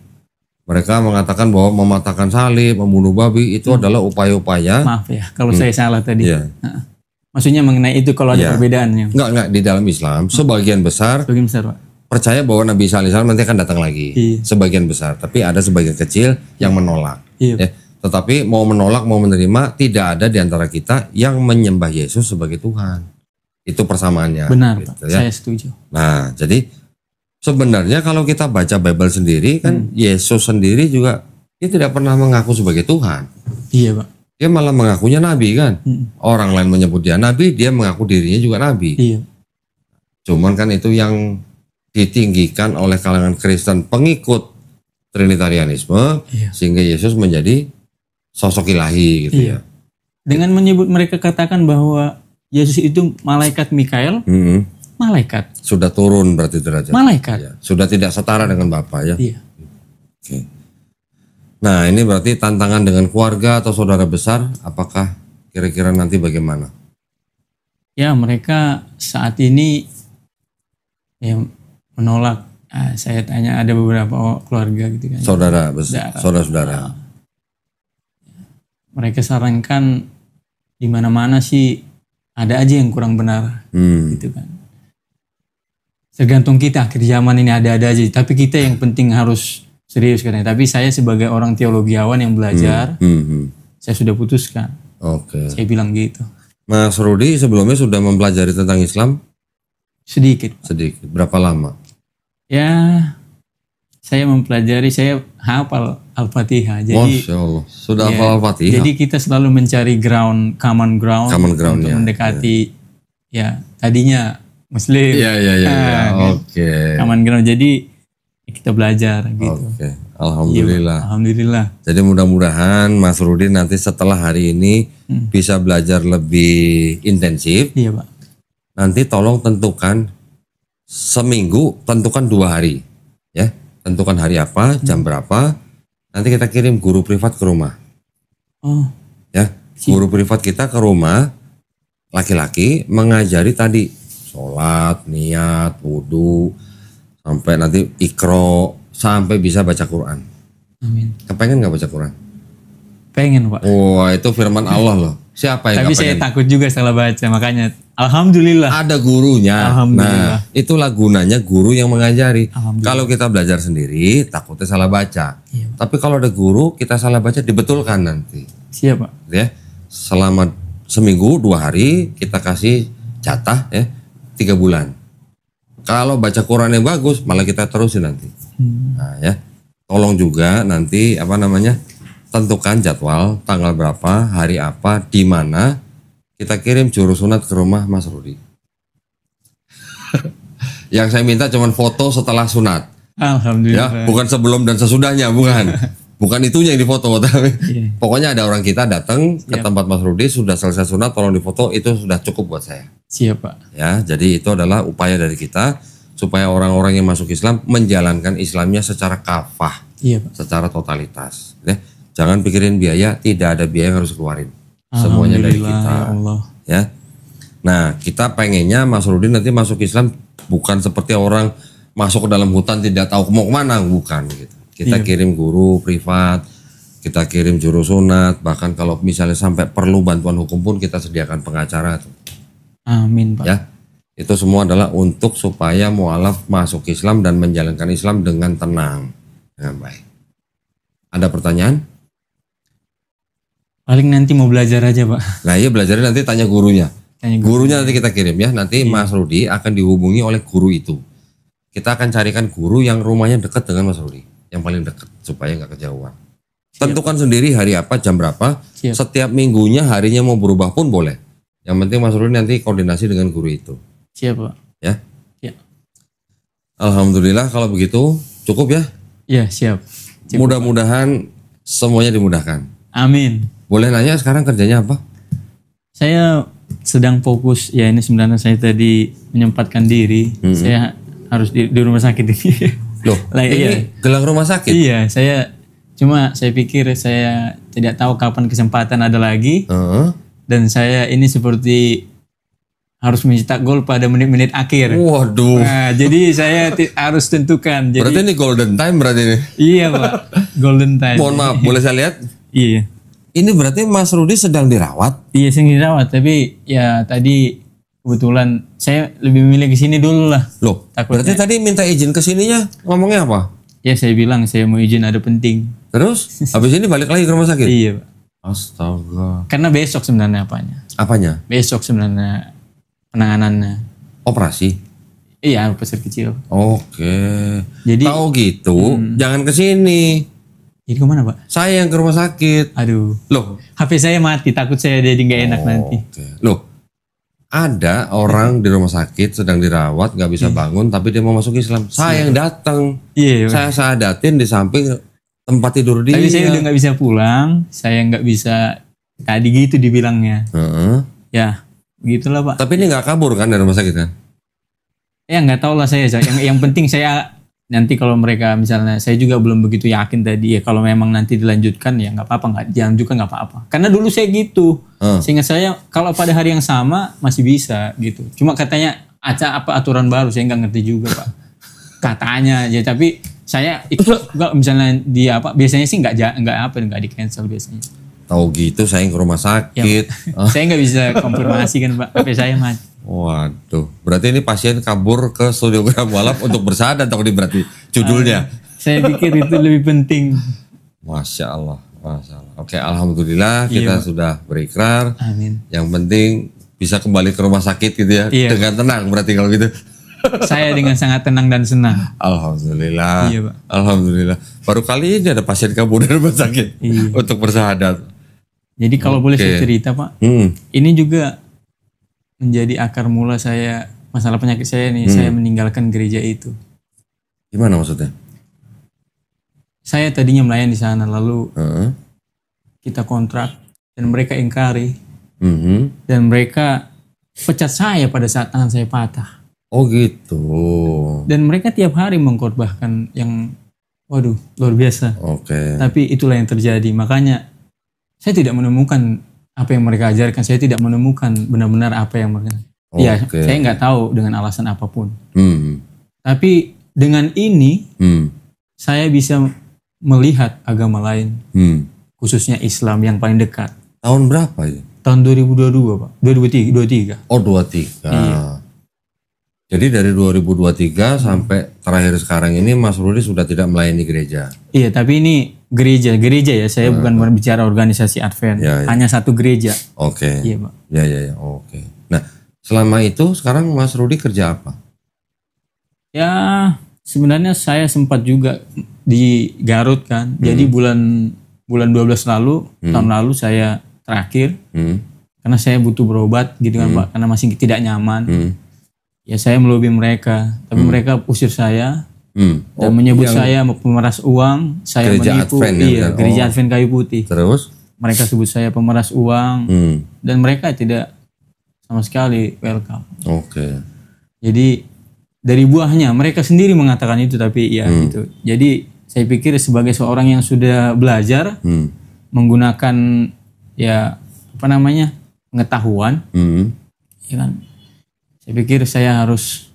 Mereka mengatakan bahwa mematahkan salib, membunuh babi itu adalah upaya-upaya. Maaf ya, kalau saya salah tadi. Maksudnya mengenai itu kalau ada perbedaannya. Enggak, di dalam Islam sebagian besar Pak. Percaya bahwa Nabi Isa alaihissalam nanti akan datang lagi. Sebagian besar, tapi ada sebagian kecil yang menolak. Ya. Tetapi mau menolak mau menerima, tidak ada di antara kita yang menyembah Yesus sebagai Tuhan. Itu persamaannya. Benar, gitu, Pak. Saya setuju. Nah, jadi sebenarnya kalau kita baca Bible sendiri kan Yesus sendiri juga dia tidak pernah mengaku sebagai Tuhan. Iya, Pak. Dia malah mengakunya nabi kan. Orang lain menyebut dia nabi, dia mengaku dirinya juga nabi. Iya. Cuman kan itu yang ditinggikan oleh kalangan Kristen pengikut Trinitarianisme, sehingga Yesus menjadi sosok ilahi gitu ya. Dengan menyebut mereka katakan bahwa Yesus itu malaikat Mikael, malaikat. Sudah turun berarti derajat. Malaikat. Ya. Sudah tidak setara dengan Bapa ya. Iya. Oke. Nah, ini berarti tantangan dengan keluarga atau saudara besar, apakah kira-kira nanti bagaimana? Ya, mereka saat ini ya menolak. Saya tanya ada beberapa keluarga gitu kan. Saudara besar, saudara-saudara. Mereka sarankan di mana-mana sih ada aja yang kurang benar, gitu kan. Tergantung kita akhir zaman ini ada-ada aja. Tapi kita yang penting harus serius katanya. Tapi saya sebagai orang teologiawan yang belajar, saya sudah putuskan. Saya bilang gitu. Mas Rudi sebelumnya sudah mempelajari tentang Islam? Sedikit. Berapa lama? Ya, saya mempelajari, saya hafal Al-Fatihah. Jadi, Masya Allah, sudah hafal Al-Fatihah. Jadi kita selalu mencari common ground untuk mendekati, ya tadinya Muslim. Oke. Common ground. Jadi kita belajar gitu. Alhamdulillah. Ya, alhamdulillah. Jadi mudah-mudahan Mas Rudi nanti setelah hari ini bisa belajar lebih intensif. Iya, Pak. Nanti tolong tentukan seminggu, tentukan 2 hari, ya. Tentukan hari apa, jam berapa. Nanti kita kirim guru privat ke rumah. Ya, guru privat kita ke rumah, laki-laki mengajari tadi sholat, niat, wudhu, sampai nanti ikro, sampai bisa baca Quran. Amin. Kepengen nggak baca Quran? Pengen, Pak. Wah, itu firman Allah loh. Siapa yang Tapi saya takut juga salah baca, makanya alhamdulillah. Ada gurunya. Alhamdulillah. Nah, itulah gunanya guru yang mengajari. Kalau kita belajar sendiri, takutnya salah baca. Iya. Tapi kalau ada guru, kita salah baca dibetulkan nanti. Siap, Pak. Ya, selama seminggu 2 hari kita kasih jatah ya 3 bulan. Kalau baca Quran yang bagus, malah kita terusin nanti. Nah, ya, tolong juga nanti tentukan jadwal tanggal berapa, hari apa, di mana kita kirim juru sunat ke rumah Mas Rudi. Yang saya minta cuman foto setelah sunat. Alhamdulillah. Ya, bukan sebelum dan sesudahnya, bukan. Bukan itunya yang difoto, tapi pokoknya ada orang kita datang ke tempat Mas Rudi, sudah selesai sunat, tolong difoto, itu sudah cukup buat saya. Siap, Pak. Ya, jadi itu adalah upaya dari kita supaya orang-orang yang masuk Islam menjalankan Islamnya secara kafah, Iya, Pak. secara totalitas. Ya, jangan pikirin biaya, tidak ada biaya yang harus keluarin. Semuanya dari kita. Ya Allah. Ya. Nah, kita pengennya Mas Rudi nanti masuk Islam bukan seperti orang masuk ke dalam hutan tidak tahu mau kemana, bukan gitu. Kita kirim guru privat, kita kirim juru sunat, bahkan kalau misalnya sampai perlu bantuan hukum pun kita sediakan pengacara tuh. Amin, Pak. Ya, itu semua adalah untuk supaya mualaf masuk Islam dan menjalankan Islam dengan tenang, dengan baik. Ada pertanyaan? Paling nanti mau belajar aja, Pak. Nah, iya belajarnya nanti tanya gurunya. Gurunya nanti kita kirim ya. Nanti Mas Rudi akan dihubungi oleh guru itu. Kita akan carikan guru yang rumahnya dekat dengan Mas Rudi. Yang paling dekat supaya nggak kejauhan. Tentukan sendiri hari apa, jam berapa. Setiap minggunya harinya mau berubah pun boleh. Yang penting Mas Rudi nanti koordinasi dengan guru itu. Siap, Pak. Ya. Ya. Alhamdulillah kalau begitu cukup ya. Ya, siap. Mudah-mudahan semuanya dimudahkan. Amin. Boleh nanya sekarang kerjanya apa? Saya sedang fokus, ya ini sebenarnya saya tadi menyempatkan diri. Saya harus di rumah sakit ini. Loh, ini gelang rumah sakit? Iya, saya pikir saya tidak tahu kapan kesempatan ada lagi. Dan saya ini seperti harus mencetak gol pada menit-menit akhir. Waduh. Nah, jadi saya harus tentukan. Jadi, berarti ini golden time berarti ini? Iya, Pak. Golden time. Mohon maaf, boleh saya lihat? Iya. Ini berarti Mas Rudi sedang dirawat? Iya, sedang dirawat. Tapi ya tadi kebetulan saya lebih memilih ke sini dulu lah. Loh, takutnya. Berarti tadi minta izin ke sininya ngomongnya apa? Ya saya bilang saya mau izin ada penting. Terus habis ini balik lagi ke rumah sakit? Iya, Pak. Astaga. Karena besok sebenarnya apanya? Apanya? Besok sebenarnya penanganannya. Operasi? Iya, operasi kecil. Oke. Jadi tahu gitu, jangan ke sini. Jadi kemana, Pak? Saya yang ke rumah sakit. Aduh. Loh, HP saya mati, takut saya jadi nggak enak nanti. Loh, ada orang di rumah sakit sedang dirawat nggak bisa bangun tapi dia mau masuk Islam. Saya yang datang. Iya. Saya sadatin di samping tempat tidur dia. Tapi saya udah nggak bisa pulang. Saya nggak bisa. Tadi gitu dibilangnya. Ya, begitulah, Pak. Tapi ini nggak kabur kan dari rumah sakit kan? Ya nggak tahu lah saya. Yang penting saya nanti kalau mereka misalnya saya juga belum begitu yakin tadi ya kalau memang nanti dilanjutkan ya nggak apa-apa, nggak dilanjutkan nggak apa-apa. Karena dulu saya gitu. Seingat saya kalau pada hari yang sama masih bisa gitu. Cuma katanya apa aturan baru saya nggak ngerti juga, Pak. Katanya ya, tapi saya ikut juga misalnya dia apa biasanya sih nggak di cancel biasanya. Tahu gitu saya ke rumah sakit. Ya, saya nggak bisa konfirmasi kan, Pak. HP saya mati. Waduh, berarti ini pasien kabur ke studio Mualaf untuk bersahadat atau berarti judulnya? Saya pikir itu lebih penting. Masya Allah, Masya Allah. Oke, alhamdulillah kita sudah berikrar. Amin. Yang penting bisa kembali ke rumah sakit gitu ya, dengan tenang berarti kalau gitu. Saya dengan sangat tenang dan senang. Alhamdulillah. Iya, Pak. Alhamdulillah. Baru kali ini ada pasien kabur dari rumah sakit untuk bersahadat. Jadi kalau boleh saya cerita, Pak, ini juga menjadi akar mula saya masalah penyakit saya nih. Saya meninggalkan gereja itu. Gimana maksudnya? Saya tadinya melayani di sana, lalu kita kontrak dan mereka ingkari dan mereka pecat saya pada saat tangan saya patah. Oh gitu. Dan mereka tiap hari mengkorbankan yang, waduh, luar biasa. Oke. Tapi itulah yang terjadi. Makanya saya tidak menemukan apa yang mereka ajarkan. Saya tidak menemukan benar-benar apa yang mereka. Ya, saya nggak tahu dengan alasan apapun. Tapi dengan ini saya bisa melihat agama lain, khususnya Islam yang paling dekat. Tahun berapa ya? Tahun 2022, Pak. 2023. Oh, 23. Iya. Jadi dari 2023 sampai terakhir sekarang ini Mas Rudi sudah tidak melayani gereja. Iya, tapi ini gereja ya. Saya bukan berbicara organisasi Advent. Ya. Hanya satu gereja. Oke. Iya, Pak. Ya. Oke. Nah, selama itu sekarang Mas Rudi kerja apa? Ya, sebenarnya saya sempat juga di Garut kan. Jadi bulan 12 lalu, tahun lalu saya terakhir karena saya butuh berobat gitu kan Pak, karena masih tidak nyaman. Ya saya melobi mereka, tapi mereka usir saya dan menyebut saya pemeras uang, saya Gereja menipu. Advent, Iya, Gereja Advent Kayu Putih. Terus? Mereka sebut saya pemeras uang dan mereka tidak sama sekali welcome. Oke. Jadi dari buahnya mereka sendiri mengatakan itu, tapi ya gitu. Jadi saya pikir sebagai seorang yang sudah belajar menggunakan ya apa namanya pengetahuan, ya kan. Saya pikir saya harus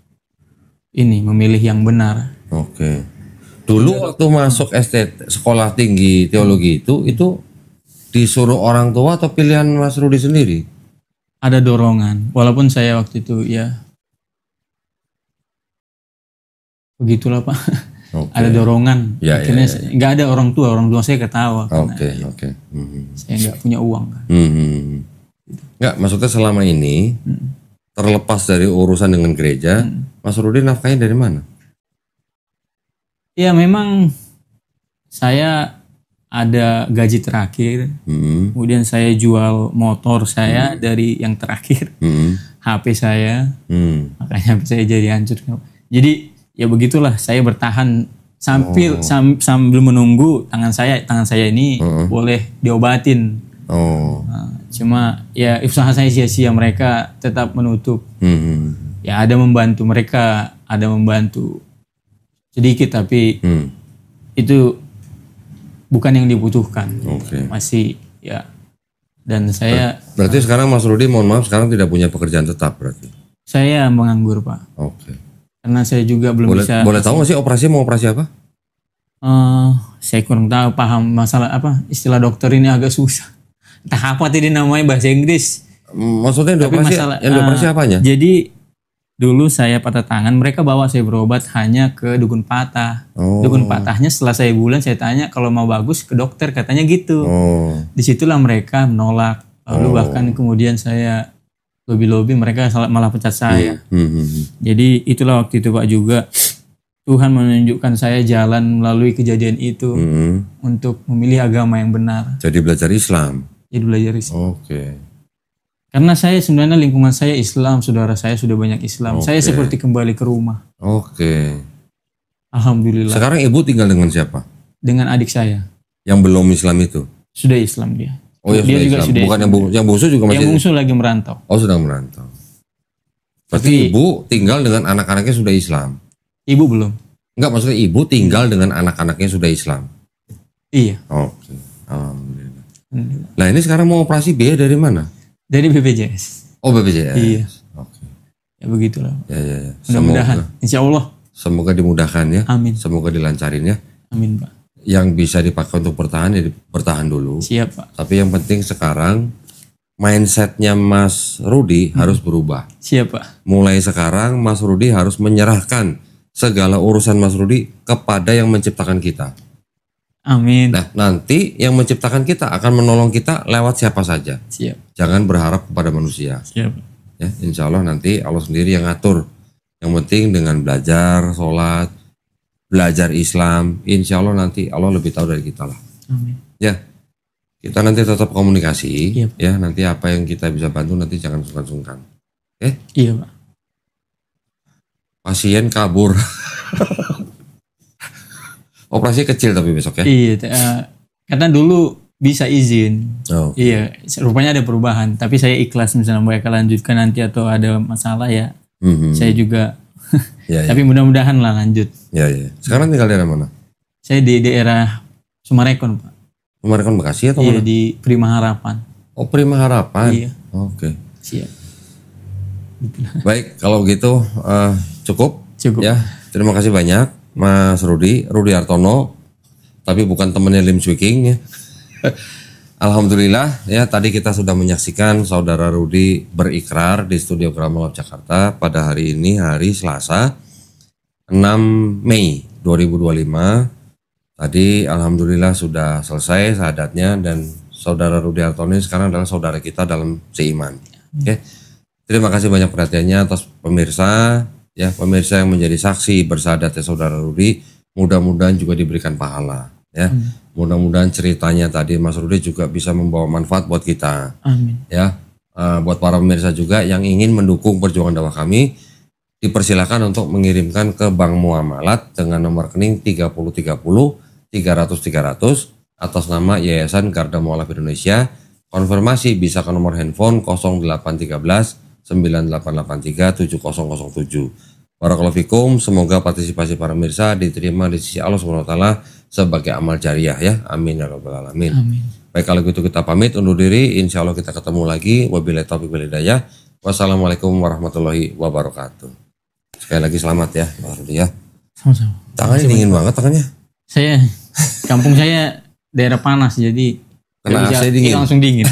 ini memilih yang benar. Oke. Dulu waktu masuk sekolah tinggi teologi itu disuruh orang tua atau pilihan Mas Rudi sendiri? Ada dorongan, walaupun saya waktu itu ya begitulah Pak. Okay. Ada dorongan. Ya, akhirnya ya. nggak ada orang tua saya ketawa. Oke. Saya nggak punya uang. Kan. Nggak, maksudnya selama ini terlepas dari urusan dengan gereja, Mas Rudi nafkahnya dari mana? Ya memang saya ada gaji terakhir, kemudian saya jual motor saya dari yang terakhir, HP saya, makanya HP saya jadi hancur. Jadi ya begitulah, saya bertahan sambil menunggu tangan saya ini boleh diobatin. Nah, cuma ya usaha saya sia-sia, mereka tetap menutup. Ya ada membantu mereka, ada membantu sedikit, tapi itu bukan yang dibutuhkan. Masih ya. Dan saya berarti sekarang Mas Rudi, mohon maaf, sekarang tidak punya pekerjaan tetap berarti? Saya menganggur Pak. Karena saya juga belum bisa. Boleh tahu nggak sih mau operasi apa? Saya kurang tahu, paham masalah apa, istilah dokter ini agak susah. Entah apa tadi namanya bahasa Inggris. Maksudnya yang dioperasi apanya? Jadi dulu saya patah tangan, mereka bawa saya berobat hanya ke dukun patah. Dukun patahnya setelah saya bulan, saya tanya kalau mau bagus ke dokter, katanya gitu. Disitulah mereka menolak. Lalu bahkan kemudian saya lobi-lobi, mereka malah pecat saya. Jadi itulah waktu itu Pak juga Tuhan menunjukkan saya jalan melalui kejadian itu untuk memilih agama yang benar. Jadi belajar Islam. Jadi belajar Islam. Karena saya sebenarnya lingkungan saya Islam, saudara saya sudah banyak Islam. Saya seperti kembali ke rumah. Alhamdulillah. Sekarang ibu tinggal dengan siapa? Dengan adik saya. Yang belum Islam itu? Sudah Islam dia. Ya, dia juga sudah. Bukan Islam. Yang bungsu juga masih? Yang bungsu lagi merantau. Sedang merantau. Berarti ibu tinggal dengan anak-anaknya sudah Islam? Ibu belum. Enggak, maksudnya ibu tinggal dengan anak-anaknya sudah Islam? Iya. Alhamdulillah. Nah ini sekarang mau operasi biaya dari mana? Dari BPJS. BPJS. Iya. Ya begitulah. Ya. Mudah-mudahan. Insya Allah. Semoga dimudahkan ya. Amin. Semoga dilancarin ya. Amin Pak. Yang bisa dipakai untuk bertahan ya bertahan dulu. Siap Pak. Tapi yang penting sekarang mindsetnya Mas Rudi harus berubah. Siap Pak. Mulai sekarang Mas Rudi harus menyerahkan segala urusan Mas Rudi kepada yang menciptakan kita. Amin. Nah nanti yang menciptakan kita akan menolong kita lewat siapa saja. Siap. Jangan berharap kepada manusia. Siap. Ya, insya Allah nanti Allah sendiri yang ngatur. Yang penting dengan belajar, sholat, belajar Islam, insya Allah nanti Allah lebih tahu dari kita lah. Amin. Ya, kita nanti tetap komunikasi. Iya, ya, nanti apa yang kita bisa bantu nanti jangan sungkan-sungkan. Oke? Iya Pak. Pasien kabur. Operasi kecil tapi besok ya? Iya, karena dulu bisa izin. Iya, rupanya ada perubahan. Tapi saya ikhlas misalnya mereka lanjutkan nanti atau ada masalah ya. Saya juga. Tapi mudah-mudahan lah lanjut. Ya. Sekarang tinggal di daerah mana? Saya di daerah Sumarekon Pak. Sumarekon Bekasi atau iya, mana? di Prima Harapan. Prima Harapan? Iya. Oke. Siap. Baik, kalau gitu cukup. Ya, terima kasih banyak. Mas Rudi Hartono, tapi bukan temannya Lim Swee King ya. Alhamdulillah ya, tadi kita sudah menyaksikan saudara Rudi berikrar di studio Gramalab Jakarta pada hari ini, hari Selasa 6 Mei 2025. Tadi alhamdulillah sudah selesai syahadatnya dan saudara Rudi Hartono sekarang adalah saudara kita dalam seiman. Oke. Terima kasih banyak perhatiannya atas pemirsa. Ya, pemirsa yang menjadi saksi bersahadatnya saudara Rudi, mudah-mudahan juga diberikan pahala. Ya, mudah-mudahan ceritanya tadi Mas Rudi juga bisa membawa manfaat buat kita. Amin. Ya, buat para pemirsa juga yang ingin mendukung perjuangan dakwah kami, dipersilakan untuk mengirimkan ke Bank Muamalat dengan nomor rekening 3030 300 atas nama Yayasan Garda Mualaf Indonesia. Konfirmasi bisa ke nomor handphone 0813 9883 7007. Barakallahu fikum, semoga partisipasi para pemirsa diterima di sisi Allah SWT sebagai amal jariah ya. Amin ya rabbal alamin. Amin. Baik, kalau gitu kita pamit undur diri. Insya Allah kita ketemu lagi. Wabillahi taufiq wal hidayah. Wassalamualaikum warahmatullahi wabarakatuh. Sekali lagi selamat ya, Pak Rudi ya. Sama-sama. Tangannya dingin banget tangannya. Saya kampung saya daerah panas jadi Kena AC dingin. langsung dingin.